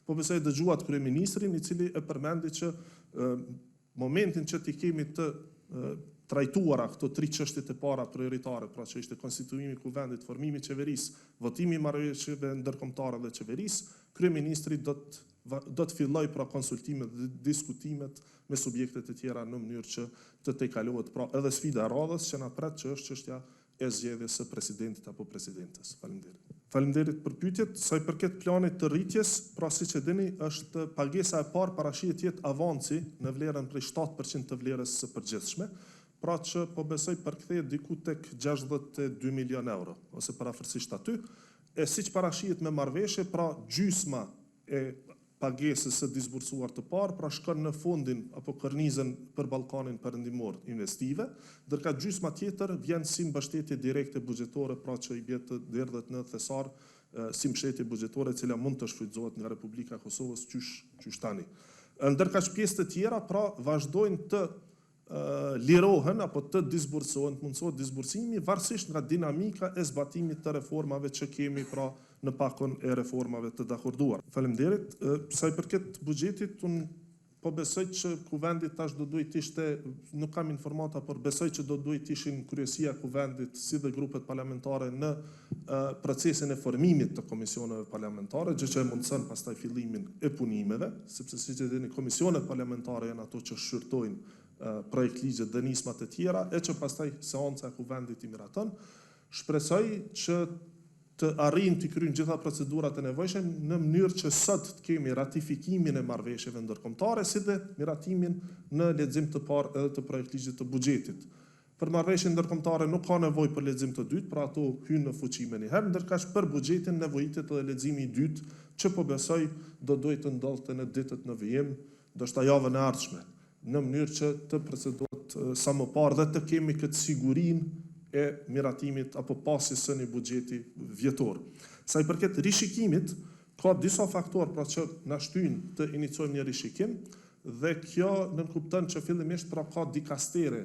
po besoj dëgjuat kryeministrin, i cili e përmendi që momentin që ti kemi të trajtuara këto 3 çështjet e para prioritare, pra që ishte konstituimi i kuvendit, formimi i qeverisë, votimi i marrëveshjeve ndërkombëtare dhe qeverisë, kryeministri do të fillojë pra konsultimet dhe diskutimet me subjektet e tjera në mënyrë që të tejkalohet pra edhe sfida e radhës që na pret, që është çështja e zgjedhjes së presidentit apo presidentes. Faleminderit. Faleminderit për pyetjet. Sa i përket planit të rritjes, pra siç e dini, është pagesa e parë parashihet të jetë avanci në vlerën prej 7% të vlerës së përgjithshme, pra që po besoj përkthehet diku tek 62 milion euro, ose parafërsisht aty, e siç parashihet me marrëveshje, pra gjysma e pagesës së disbursuar të parë, pra shkon në fondin apo kornizën për Ballkanin Perëndimor investive, ndërka gjysma tjetër vjen si mbështetje direkte buxhetore, pra që i bie të derdhet në thesar si mbështetje buxhetore e cila mund të shfrytëzohet nga Republika e Kosovës qysh tani. Ndërka pjesë të tjera pra vazhdojnë të lirohen apo të disbursohen, mundësohet disbursimi varësisht nga dinamika e zbatimit të reformave që kemi pra në pakon e reformave të dakorduar. Faleminderit. Sa i përket buxhetit, unë po besoj që kuvendi tash do duhet ishte, nuk kam informata, por besoj që do duhet ishin kryesia kuvendit si dhe grupet parlamentare në procesin e formimit të komisioneve parlamentare, gjë që e mundson pastaj fillimin e punimeve, sepse siç e dini komisionet parlamentare janë ato që shqyrtojnë projekt ligjet dhe nismat e tjera, e që pastaj seanca e kuvendit i miraton. Shpresoj që të arrijnë të kryejnë gjitha procedurat e nevojshme në mënyrë që sot të kemi ratifikimin e marrëveshjeve ndërkombëtare, si dhe miratimin në lexim të parë edhe të projekt ligjit të buxhetit. Për marrëveshjen ndërkombëtare nuk ka nevojë për lexim të dytë, pra ato hyjnë në fuqi më një herë, ndërkaq për buxhetin nevojitet edhe leximi i dytë, që po besoj do duhet të ndodhte në ditët në vijim, ndoshta javën e ardhshme, në mënyrë që të procedohet sa më parë dhe të kemi këtë sigurinë e miratimit apo pasjes së një buxheti vjetor. Sa i përket rishikimit, ka disa faktorë pra që na shtyjnë të iniciojmë një rishikim, dhe kjo nënkupton që fillimisht pra ka dikastere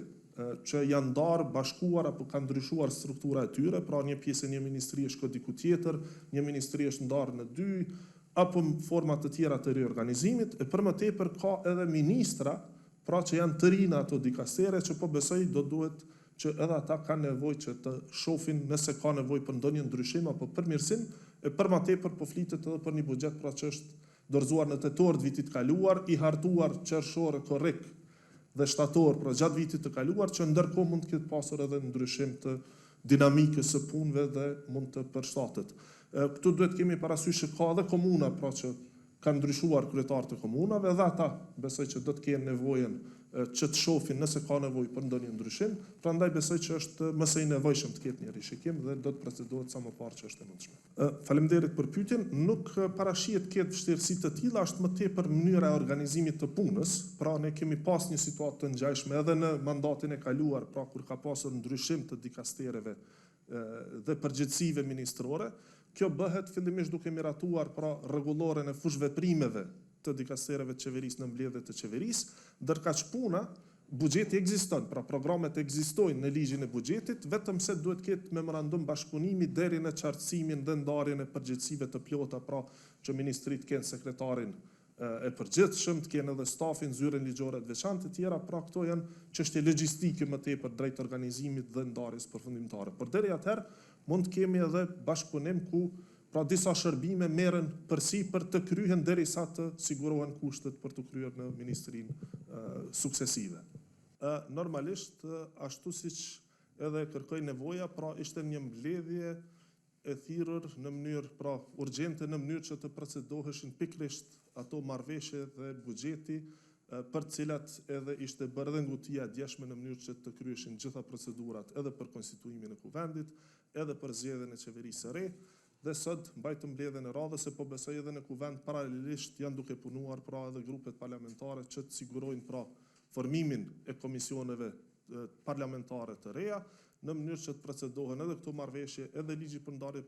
që janë ndarë, bashkuar apo kanë ndryshuar struktura e tyre, pra një pjesë e një ministri është diku tjetër, një ministri është ndarë në 2, apo forma të tjera të riorganizimit, e për më tepër ka edhe ministra, pra që janë të rinj ato dikastere që po besoj do duhet që edhe ata kanë nevojë që të shohin nëse ka nevojë për ndonjë ndryshim apo përmirësim, e për më tepër po flitet edhe për një buxhet pra që është dorëzuar në tetor të vitit kaluar, i hartuar qershor korrekt dhe shtator pra gjatë vitit të kaluar, që ndërkohë mund të ketë pasur edhe ndryshim të dinamikës së punëve dhe mund të përshtatet. Këtu duhet kemi parasysh që ka edhe komuna pra që kanë ndryshuar kryetarët e komunave, dhe ata besoj që do të kenë nevojën që të shohin nëse ka nevojë për ndonjë ndryshim, prandaj besoj që është më së nevojshëm të ketë një rishikim dhe do të procedohet sa më parë që është e mundshme. Faleminderit për pyetjen. Nuk parashihet të ketë vështirësi të tilla, është më tepër mënyra e organizimit të punës, pra ne kemi pas një situatë të ngjashme edhe në mandatin e kaluar, pra kur ka pasur ndryshim të dikastereve dhe përgjegjësive ministrore. Kjo bëhet fillimisht duke miratuar pra rregulloren e fushveprimeve të dikastereve të qeverisë në mbledhjet të qeverisë, ndërkaq puna, buxheti ekziston, pra programet ekzistojnë në ligjin e buxhetit, vetëm se duhet të ketë memorandum bashkëpunimi deri në qartësimin dhe ndarjen e përgjegjësive të plota, pra që ministrit kenë sekretarin e përgjithshëm, të kenë edhe stafin, zyrën ligjore të veçantë të tjera, pra këto janë çështje logjistike më tepër drejt organizimit dhe ndarjes përfundimtare. Por deri atëherë mund të kemi edhe bashkëpunim ku pra disa shërbime merren përsi për të kryen derisa të sigurohen kushtet për të kryer në ministrinë suksesive. Normalisht ashtu siç edhe kërkoi nevoja, pra ishte një mbledhje e thirrur në mënyrë pra urgjente, në mënyrë që të procedoheshin pikërisht ato marrëveshje dhe buxheti për të cilat edhe ishte bërë dhe ngutia djeshme në mënyrë që të kryeshin gjitha procedurat edhe për konstituimin e kuvendit, edhe për zgjedhjen e qeverisë së re, dhe sot mbajtëm mbledhjen e radhës, se po besoj edhe në kuvend paralelisht janë duke punuar pra edhe grupet parlamentare që të sigurojnë pra formimin e komisioneve parlamentare të reja, në mënyrë që të procedohen edhe këto marrëveshje, edhe ligji për ndarje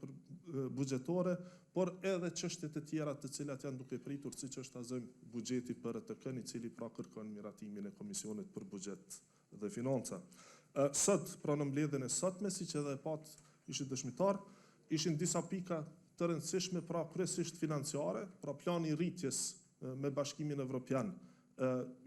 buxhetore, por edhe çështjet e tjera të cilat janë duke pritur, siç është azojmë buxheti për ETK-n, i cili pra kërkon miratimin e Komisionit për Buxhet dhe Financa. Sot, pra në mbledhjen e sotme, siç edhe pat ishin dëshmitar, ishin disa pika të rëndësishme, pra kryesisht financiare, pra plani i rritjes me Bashkimin Evropian,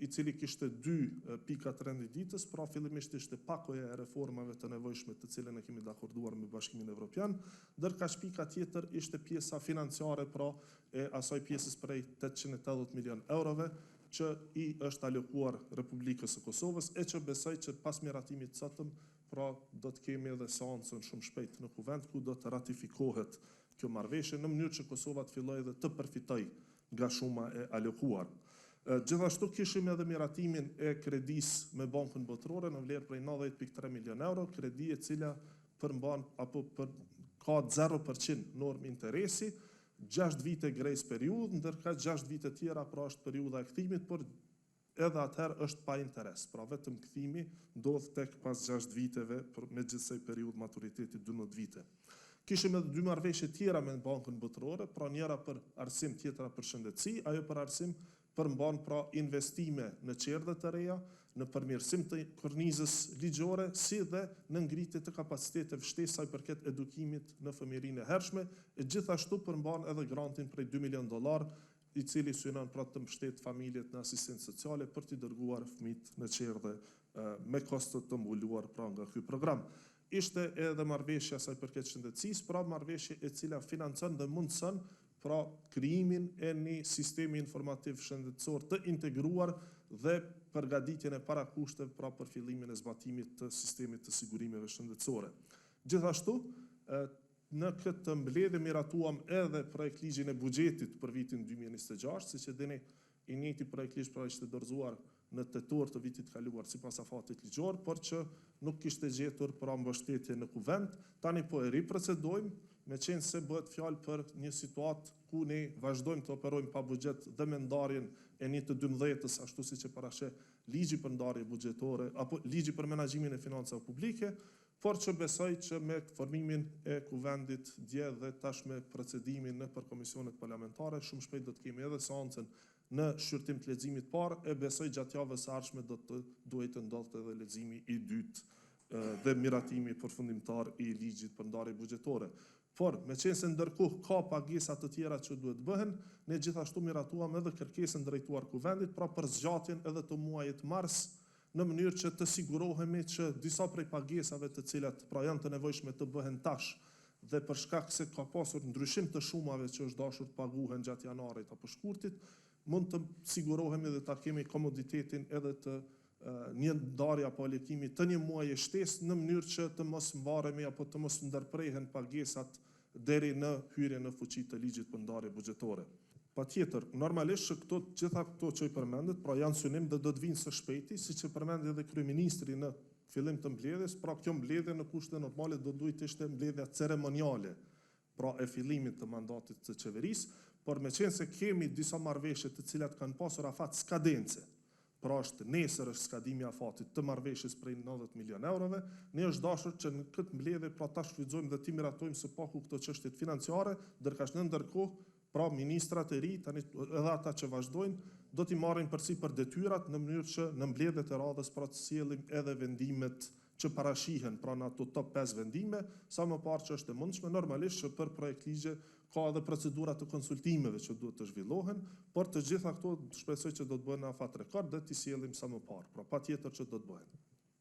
i cili kishte 2 pika të renditës, pra fillimisht ishte pakoja e reformave të nevojshme të cilën e kemi dakorduar me Bashkimin Evropian, ndërka pika tjetër ishte pjesa financiare, pra e asaj pjesës prej 880 milion eurove, që i është alokuar Republikës së Kosovës, e që besoj që pas miratimit sotëm, pra do të kemi edhe seancën shumë shpejt në kuvend, ku do të ratifikohet kjo marrëveshje në mënyrë që Kosova të fillojë dhe të përfitoj nga shuma e alokuar. Gjithashtu kishim edhe miratimin e kredis me Bankën Botërore në vlerë prej 90.3 milion euro, kredi e cila përmban apo ka 0% normë interesi, 6 vite grace periud, ndërka 6 vite tjera pra është periudha e kthimit, por edhe atëherë është pa interes, pra vetëm kthimi ndodh tek pas 6 viteve me gjithsej periud maturiteti 12 vite. Kishim edhe 2 marrëveshje tjera me Bankën Botërore, pra njëra për arsim, tjetra për shëndetësi, ajo për arsim përmban pra investime në qerdhe të reja, në përmirësim të kornizës ligjore, si dhe në ngritje të kapaciteteve shtesë sa i përket edukimit në fëmijërinë e hershme, e gjithashtu përmban edhe grantin prej $2 milion, i cili synon pra të mbështet familjet në asistencë sociale për t'i dërguar fëmijët në qerdhe me kosto të mbuluar pra nga ky program. Ishte edhe marrëveshja sa i përket shëndetësisë, pra marrëveshje e cila financon dhe mundson pra krijimin e një sistemi informativ shëndetësor të integruar dhe përgatitjen e parakushteve pra për fillimin e zbatimit të sistemit të sigurimeve shëndetësore. Gjithashtu, në këtë mbledhje miratuam edhe projekt ligjin e buxhetit për vitin 2026, siç e dini, i njëjti projekt ligj pra ishte dorëzuar në tetor të vitit kaluar sipas afatit ligjor, por që nuk kishte gjetur pra mbështetje në kuvend. Tani po e riprocedojmë, meqense se bëhet fjalë për një situatë ku ne vazhdojmë të operojmë pa buxhet dhe me ndarjen e 1/12, ashtu siç e parasheh ligji për ndarje buxhetore apo ligji për menaxhimin e financave publike, por që besoj që me formimin e kuvendit dje dhe tashme procedimin në për komisionet parlamentare, shumë shpejt do të kemi edhe seancën në shqyrtim të leximit parë, e besoj gjatë javës së ardhshme duhet të ndodhte edhe leximi i dytë dhe miratimi përfundimtar i ligjit për ndarje buxhetore. Por, meqense ndërkohë ka pagesa të tjera që duhet bëhen, ne gjithashtu miratuam edhe kërkesën drejtuar kuvendit, pra për zgjatjen edhe të muajit mars, në mënyrë që të sigurohemi që disa prej pagesave të cilat pra janë të nevojshme të bëhen tash, dhe për shkak se ka pasur ndryshim të shumave që është dashur të paguhen gjatë janarit apo shkurtit, mund të sigurohemi dhe ta kemi komoditetin edhe të një ndarje apo alokimi të një muaji shtesë, në mënyrë që të mos mbaremi apo të mos ndërprehen pagesat deri në hyrjen në fuqi të ligjit për ndarje buxhetore. Patjetër, normalisht që gjitha këto që i përmendet, pra janë synim dhe do të vinë së shpejti, siç e përmendi edhe kryeministri në fillim të mbledhjes, pra kjo mbledhje në kushte normale do duhet të ishte mbledhja ceremoniale, pra e fillimit të mandatit të qeverisë, por meqense kemi disa marrëveshje të cilat kanë pasur afat skadence, pra është nesër është skadimi i afatit të marrëveshjes prej 90 milion eurove, ne është dashur që në këtë mbledhje pra ta shfrytëzojmë dhe ti miratojmë së paku këto çështje financiare, ndërkaq në ndërkohë pra ministrat e ri, tani edhe ata që vazhdojnë, do t'i marrin përsipër detyrat në mënyrë që në mbledhjet e radhës pra të sjellim edhe vendimet që parashihen pra në ato top 5 vendime, sa më parë që është e mundshme, normalisht që për projekt ligje ka edhe procedura të konsultimeve që duhet të zhvillohen, por të gjitha këto shpresoj që do të bëhen në afat rekord dhe t'i sjellim sa më parë, pra patjetër që do të bëhen.